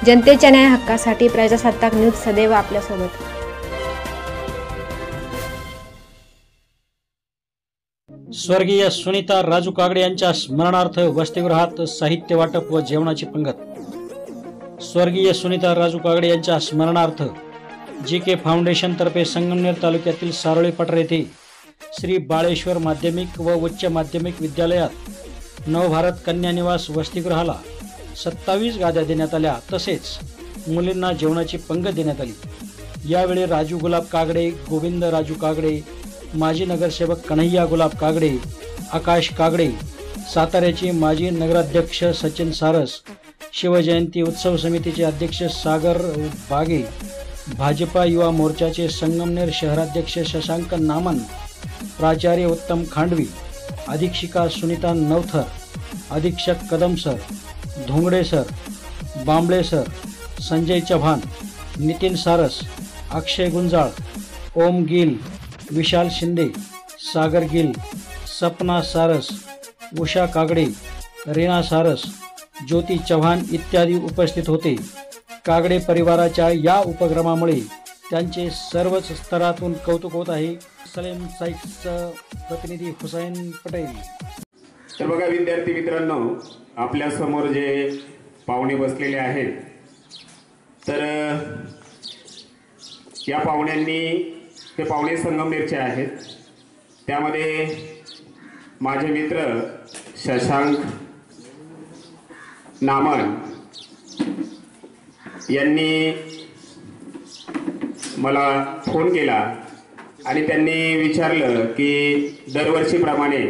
जनतेच्या न्याय हक्कासाठी प्रजासत्ताक न्यूज सदैव आपल्यासोबत। स्वर्गीय सुनीता राजू कागडे यांच्या स्मरणार्थ वसतिगृहात साहित्य वाटप व जेवणाची पंगत। स्वर्गीय सुनीता राजू कागडे यांच्या स्मरणार्थ JK फाउंडेशन तर्फे संगमनेर तालुक्यातील सारोळी पठार येथे श्री बाळेश्वर माध्यमिक व उच्च माध्यमिक विद्यालयात नवभारत कन्या निवास वसतिगृहाला 27 गाद्या देण्यात आल्या, तसेच मुलींना जेवणाची पंगत देण्यात आली। यावेळी राजू गुलाब कागडे, गोविंद राजू कागडे, माजी नगरसेवक कन्हैया गुलाब कागडे, आकाश कागडे, साताऱ्याचे माजी नगराध्यक्ष सचिन सारस, शिवजयंती उत्सव समितीचे अध्यक्ष सागर बागे, भाजपा युवा मोर्चाचे संगमनेर शहराध्यक्ष शशांक नामन, प्राचार्य उत्तम खांडवी, अधीक्षिका सुनीता नवथर, अधीक्षक Kadam sir, Dhongade sir, Bambale sir, Sanjay Chavan, Nitin Saras, Akshay Gunjal, Om Gill, Vishal Shinde, Sagar Gill, Sapna Saras, Usha Kagade, Reena सारस, ज्योती चव्हाण इत्यादी उपस्थित होते। कागडे परिवाराच्या या उपक्रमामुळे त्यांचे सर्वच स्तरातून कौतुक होत आहे। सलेम साईटचा प्रतिनिधी हुसैन पटेल। तर बघा विद्यार्थी मित्रांनो, आपल्या समोर जे पाहुणे बसलेले आहेत, तर या पाहुण्यांनी, ते पाहुणे संगमनेरचे आहेत, त्यामध्ये माझे मित्र शशांक नामन यांनी मला फोन केला आणि त्यांनी विचारलं की दरवर्षीप्रमाणे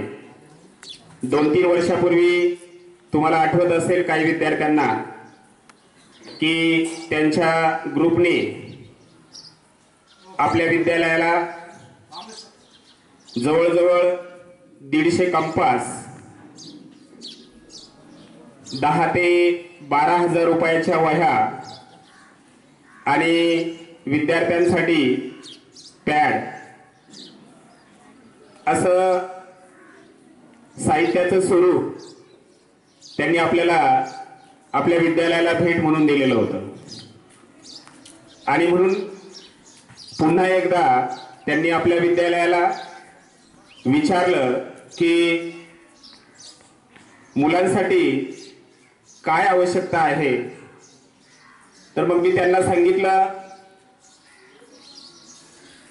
2-3 वर्षापूर्वी तुम्हाला आठवत असेल काही विद्यार्थ्यांना की त्यांच्या ग्रुपने आपल्या विद्यालयाला जवळजवळ 150 कंपास 10 ते 12 हजार रुपयाच्या वह्या आणि विद्यार्थ्यांसाठी पॅड असं साहित्याचं स्वरूप त्यांनी आपल्या विद्यालयाला भेट म्हणून दिलेलं होतं। आणि म्हणून पुन्हा एकदा त्यांनी आपल्या विद्यालयाला विचारलं की मुलांसाठी काय आवश्यकता आहे। तर मग मी त्यांना सांगितलं,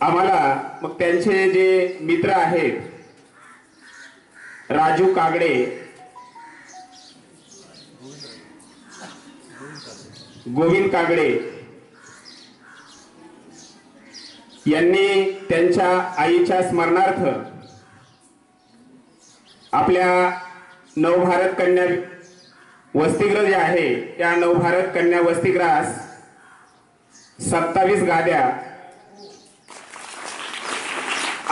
आम्हाला मग त्यांचे जे मित्र आहेत राजू कागडे, गोविंद कागडे यांनी त्यांच्या आईच्या स्मरणार्थ आपल्या नवभारत कन्या वसतिगृह जे आहे त्या नवभारत कन्या वसतिगृहास 27 गाद्या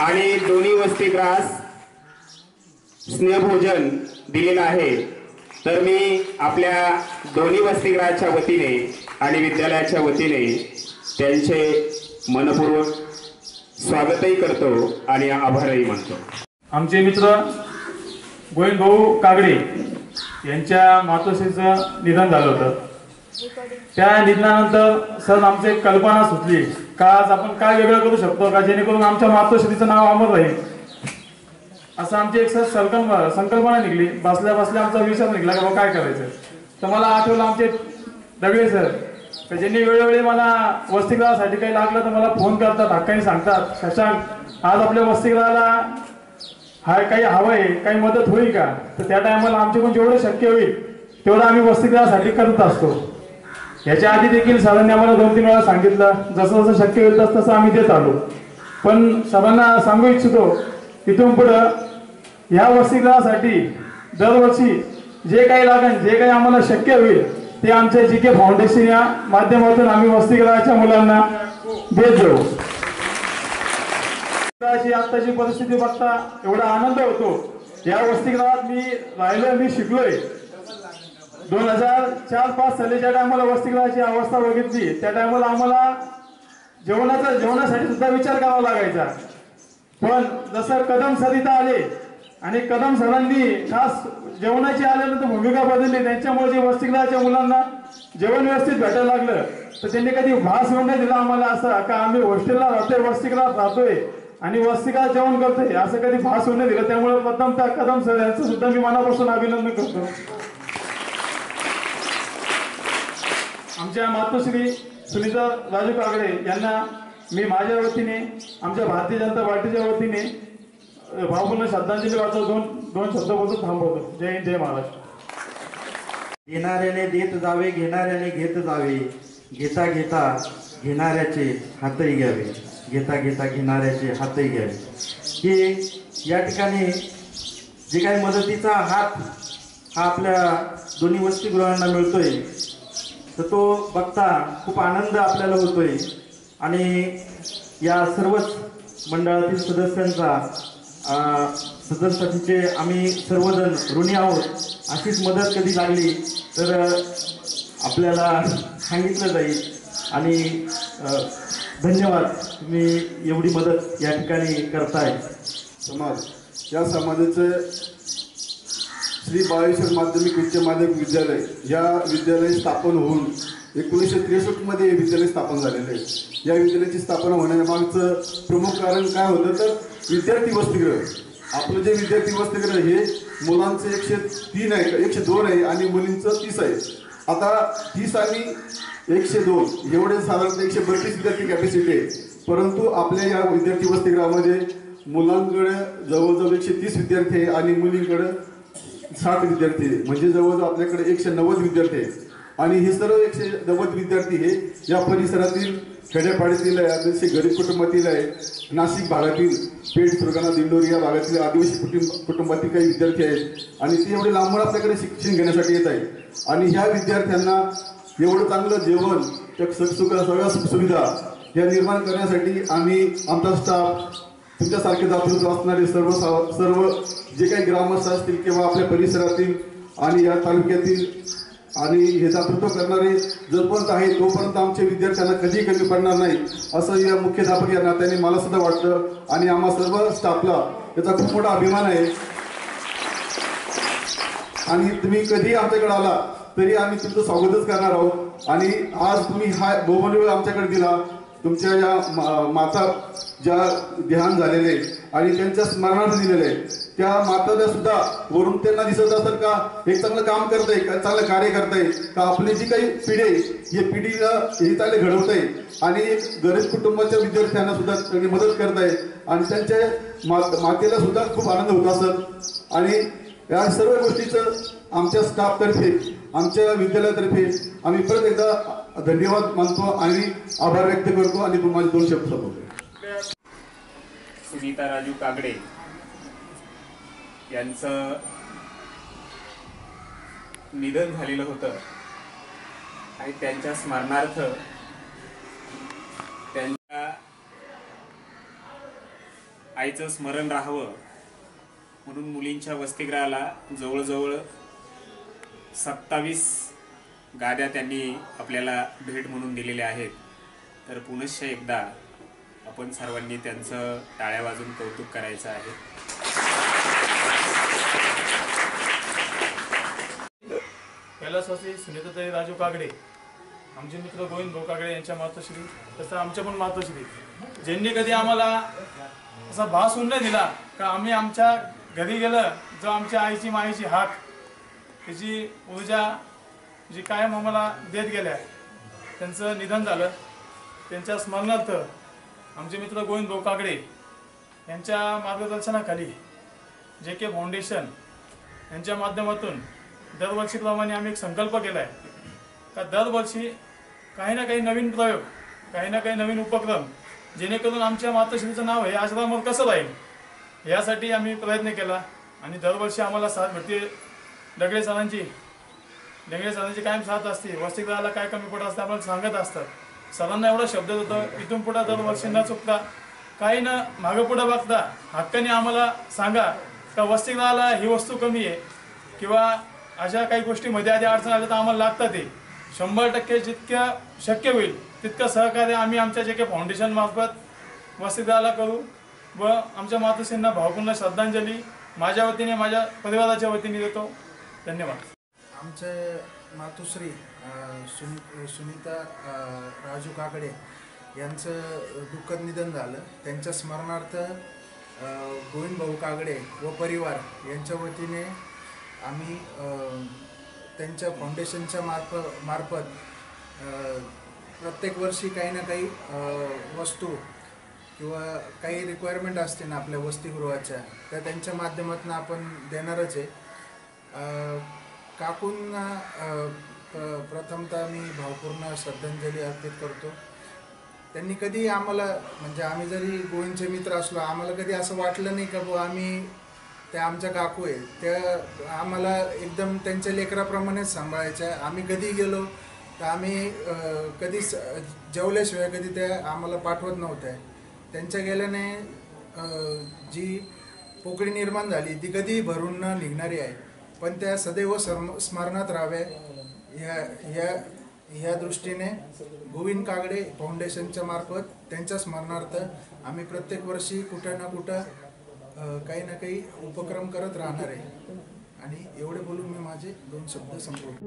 आणि दोन्ही वसतिगृहास स्नेहभोजन दिलेलं आहे। तर मी आपल्या दोन्ही वसतिगृहाच्या वतीने आणि विद्यालयाच्या वतीने त्यांचे मनपूर्वक स्वागतही करतो आणि आभारही मानतो। आमचे मित्र गोविंद भाऊ कागडे यांच्या मातोश्रीचं निधन झालं होतं। त्या निधनानंतर सर आमची एक कल्पना सुचली का आज आपण काय वेगळं करू शकतो का जेणेकरून आमच्या मातोश्रीचं नाव अमर राहील, असं आमची एक सर संकल्पना निघली। बसल्या बसल्या आमचा विचार निघाला की बाबा काय करायचं। तर मला आठवलं आमचे दगडे सर, तर ज्यांनी वेळोवेळी मला वसतिगृहासाठी काही लागलं तर मला फोन करतात, हक्काने सांगतात, शशांक आज आपल्या वसतिगृहाला काही हवं आहे, काही मदत होईल का। तर त्या टायमाला आमच्याकडून जेवढं शक्य होईल तेवढं आम्ही वसतिगृहासाठी करत असतो। याच्या आधी देखील सरांनी आम्हाला 2-3 वेळा सांगितलं, जसं जसं शक्य होईल तसं आम्ही देत आलो। पण सर्वांना सांगू इच्छितो, इथून पुढं ह्या वसतिगृहासाठी दरवर्षी जे काही लागेल, जे काही आम्हाला शक्य होईल ते आमच्या JK फाउंडेशन या माध्यमातून आम्ही वसतिगृहाच्या मुलांना देत जाऊ। आताची परिस्थिती बघता एवढा आनंद होतो। या वसतिगृहात मी राहिलो, मी शिकलोय। 2004-5 साली आम्हाला वसतिगृहाची अवस्था बघितली, त्या टायमाला आम्हाला जेवणासाठी सुद्धा विचार करावा लागायचा। पण जसं कदम सर इथं आले आणि कदम सरांनी खास जेवणाची आल्यानंतर भूमिका बदलली. त्यांच्यामुळे जे वसतिगृहाच्या मुलांना जेवण व्यवस्थित भेटायला लागलं, तर त्यांनी कधी भास होऊन नाही दिला आम्हाला असा का आम्ही हॉस्टेलला राहतोय, वसतिगृहात राहतोय आणि वसतिगृहात जेवण करतोय, असं कधी भास होऊन नाही दिलं. त्यामुळे प्रथमतः कदम सर यांचं सुद्धा मी मनापासून अभिनंदन करतो. आमच्या मातोश्री सुनीता राजू कागडे यांना मी माझ्या वतीने, आमच्या भारतीय जनता पार्टीच्या वतीने भावपूर्ण श्रद्धांजली वाचवून दोन शब्द बोलून थांबवतो. जय हिंद, जय महाराष्ट्र. देणाऱ्याने देत जावे, घेणाऱ्याने घेत जावे, घेता घेता घेणाऱ्याचे हातही घ्यावे, घेता घेता घेणाऱ्याचे हातही घ्यावे. की या ठिकाणी जे काही मदतीचा हात हा आपल्या दोन्ही वसतिगृहांना मिळतोय, तर तो बघता खूप आनंद आपल्याला होतोय. आणि या सर्वच मंडळातील सदस्यांचे आम्ही सर्वजण ऋणी आहोत. अशीच मदत कधी लागली तर आपल्याला सांगितलं जाईल. आणि धन्यवाद, तुम्ही एवढी मदत या ठिकाणी करताय. या समाजाचे श्री बाळेश्वर माध्यमिक उच्च माध्यमिक विद्यालय या विद्यालय स्थापन होऊन 1963 मध्ये हे विद्यालय स्थापन झालेलं आहे. या विद्यालयाची स्थापना होण्यामागचं प्रमुख कारण काय होतं तर विद्यार्थी वसतिगृह. आपलं जे विद्यार्थी वसतिगृह हे मुलांचं 103 आहे, 102 आहे आणि मुलींचं 30 आहे. आता 30 आणि 102 एवढे साधारणतः 132 विद्यार्थी कॅपॅसिटी आहे. परंतु आपल्या या विद्यार्थी वसतिगृहामध्ये मुलांकडे जवळजवळ 130 विद्यार्थी आहे आणि मुलींकडे 60 विद्यार्थी आहे. म्हणजे जवळजवळ आपल्याकडे 190 विद्यार्थी आहे. आणि हे सर्व 190 विद्यार्थी हे या परिसरातील खेड्यापाड्यातील आहे, अतिशय गरीब कुटुंबातील आहे. नाशिक भागातील पेठ, सुरगाणा, दिंडोरी या भागातील आदिवासी कुटुंबातील काही विद्यार्थी आहेत आणि ते एवढे लांबून आपल्याकडे शिक्षण घेण्यासाठी येत आहेत. आणि ह्या विद्यार्थ्यांना एवढं चांगलं जेवण, सगळ्या सुखसुविधा या निर्माण करण्यासाठी आम्ही आमचा स्टाफ, तुमच्यासारखे दातृत्व असणारे सर्व जे काही ग्रामस्थ असतील किंवा आपल्या परिसरातील आणि या तालुक्यातील आणि हे दातृत्व करणारे जोपर्यंत आहे तोपर्यंत आमच्या विद्यार्थ्यांना कधी कमी पडणार नाही असं या मुख्याध्यापक या नात्याने मला सुद्धा वाटतं. आणि आम्हा सर्व स्टाफला याचा खूप मोठा अभिमान आहे. आणि तुम्ही कधी आमच्याकडे आला तरी आम्ही तुमचं स्वागतच करणार आहोत. आणि आज तुम्ही हा बहुमूल्य आमच्याकडे दिला. तुमच्या या माता ज्या ध्यान झालेले आणि त्यांच्या स्मरणार्थ दिलेले आहे त्या माताला सुद्धा वरून त्यांना दिसत असेल का एक चांगलं काम करताय, चांगलं कार्य करताय का आपली जी काही पिढी आहे ही पिढीला हे चांगले घडवत आहे आणि एक गरीब कुटुंबाच्या विद्यार्थ्यांना सुद्धा मदत करताय आणि त्यांच्या मातेला सुद्धा खूप आनंद होत असेल. आणि या सर्व गोष्टीचं आमच्या स्टाफतर्फे, आमच्या विद्यालयातर्फे आम्ही परत एकदा धन्यवाद मानतो आणि आभार व्यक्त करतो. आणि माझे 2 शब्द संपवतो. सुनीता राजू कागडे यांचं निधन झालेलं होतं आणि त्यांच्या स्मरणार्थ त्यांच्या आईचं स्मरण राहावं म्हणून मुलींच्या वसतिगृहाला जवळजवळ 27 गाद्या त्यांनी आपल्याला भेट म्हणून दिलेल्या आहेत. तर पुनश्च एकदा आपण सर्वांनी त्यांचं टाळ्या वाजून कौतुक करायचं आहे. कैलासवासी सुनीताताई राजू कागडे, आमचे मित्र गोविंद भाऊ कागडे यांच्या मातोश्री, तसं आमच्या पण मातोश्री, ज्यांनी कधी आम्हाला असा भास होऊन नाही दिला का आम्ही आमच्या घरी गेलं जो आमच्या आईची माईची हाक त्याची ऊर्जा जी कायम आम्हाला देत गेल्या. त्यांचं निधन झालं. त्यांच्या स्मरणार्थ आमचे मित्र गोविंद भाऊ कागडे यांच्या मार्गदर्शनाखाली JK फाउंडेशन यांच्या माध्यमातून दरवर्षीप्रमाणे आम्ही एक संकल्प केला आहे का दरवर्षी काही ना काही नवीन प्रयोग, काही ना काही नवीन उपक्रम जेणेकरून आमच्या मातोश्रीचं नाव हे आश्रमावर कसं राहील यासाठी आम्ही प्रयत्न केला. आणि दरवर्षी आम्हाला साथ भेटते. डेंगळे सरांची कायम साथ असते. वसतिगृहाला काय कमी पडत असते आम्हाला सांगत असतात. सरांना एवढा शब्द होतं इथून पुढे दरवर्षी न चुकता काही न मागं पुढं बघता हक्काने आम्हाला सांगा का वसतिगृहाला ही वस्तू कमी आहे किंवा अशा काही गोष्टीमध्ये आधी अडचण आल्या तर आम्हाला लागतात. ते 100% जितक्या शक्य होईल तितकं सहकार्य आम्ही आमच्या JK फाउंडेशन मार्फत वसतिगृहाला करू व आमच्या मातोश्रींना भावपूर्ण श्रद्धांजली माझ्या वतीने, माझ्या परिवाराच्या वतीने देतो. धन्यवाद. आमचे मातोश्री सुनीता राजू काकडे यांचं दुःखद निधन झालं. त्यांच्या स्मरणार्थ गोविंद भाऊ कागडे व परिवार यांच्या वतीने आम्ही त्यांच्या फाउंडेशनच्या मार्फत प्रत्येक वर्षी काही ना काही वस्तू किंवा काही रिक्वायरमेंट असते ना आपल्या वसतिगृहाच्या, त्या त्यांच्या माध्यमातून आपण देणारच आहे. काकूंना प्रथमतः मी भावपूर्ण श्रद्धांजली अर्पित करतो. त्यांनी कधी आम्हाला, म्हणजे आम्ही जरी गोविंदचे मित्र असलो, आम्हाला कधी असं वाटलं नाही का बुवा आम्ही त्या आमच्या काकू आहे, त्या आम्हाला एकदम त्यांच्या लेकराप्रमाणेच सांभाळायच्या. आम्ही कधी गेलो तर आम्ही कधी जेवल्याशिवाय कधी त्या आम्हाला पाठवत नव्हत्या. त्यांच्या गेल्याने जी पोकळी निर्माण झाली ती कधी भरून न निघणारी आहे, पण त्या सदैव स्मरणात राहाव्या ह्या दृष्टीने गोविंद कागडे फाउंडेशनच्या मार्फत त्यांच्या स्मरणार्थ आम्ही प्रत्येक वर्षी कुठं ना कुठं काही ना काही उपक्रम करत राहणार आहे. आणि एवढे बोलून मी माझे 2 शब्द संपवतो.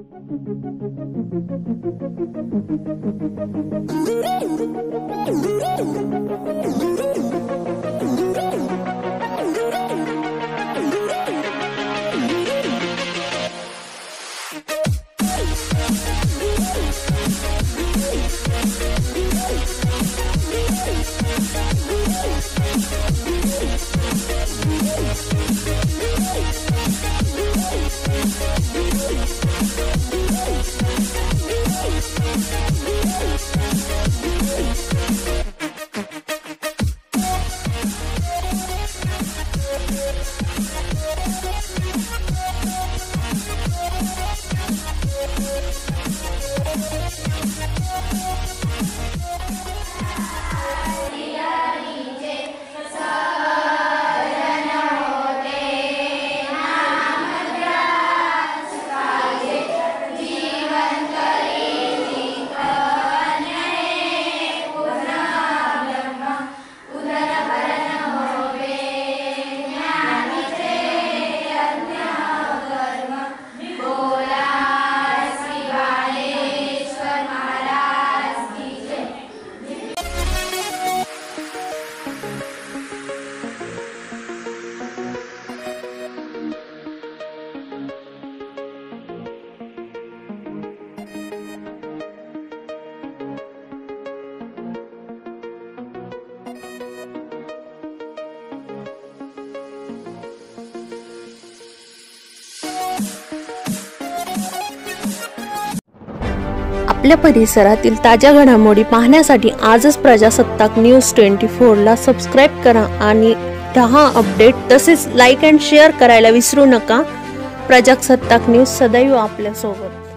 आपल्या परिसरातील ताज्या घडामोडी पाहण्यासाठी आजच प्रजासत्ताक न्यूज 24 ला सबस्क्राईब करा आणि 10 अपडेट तसेच लाईक अँड शेअर करायला विसरू नका. प्रजासत्ताक न्यूज सदैव आपल्या सोबत.